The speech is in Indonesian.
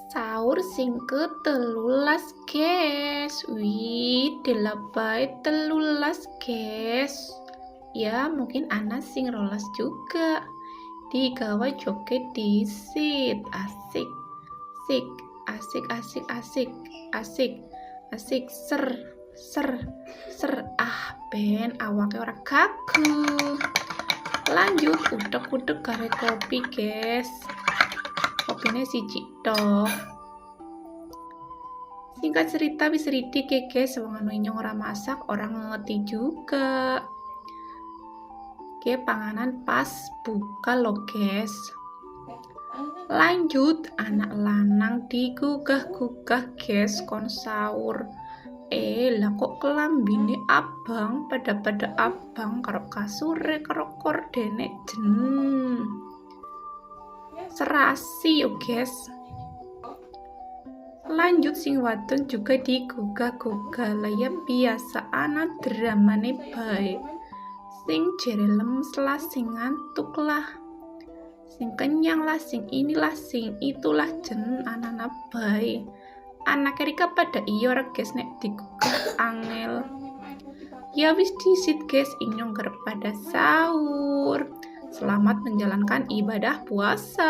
Sahur sing ke-13 guys. Wih, delapai 13 guys. Ya mungkin anak sing rolas juga. Digawa joget disit. Asik. Asik, asik, asik, asik, asik, asik, ser, ser, ser. Ben awake ora kaku. Lanjut udek-udek kare kopi guys. Kopinya siji tok. Singkat cerita wis ridik ya guys, wong anu inyong ora masak, orang ngerti juga. Oke, panganan pas buka lo guys. Lanjut, anak lanang digugah-gugah guys kon sahur. Lah kok kelambine abang, pada abang karo kasure karo kordene jen. Serasi yo guys. Lanjut sing wadon juga digugah-gugah lah ya biasa anak dramane bae. Sing jere lemes lah, sing ngantuk lah, sing kenyang lah, sing inilah, sing itulah jen anak bae. Anak Erika pada iya guys nek digugah angel. Ya wis disit guys inyong pada sahur. Selamat menjalankan ibadah puasa.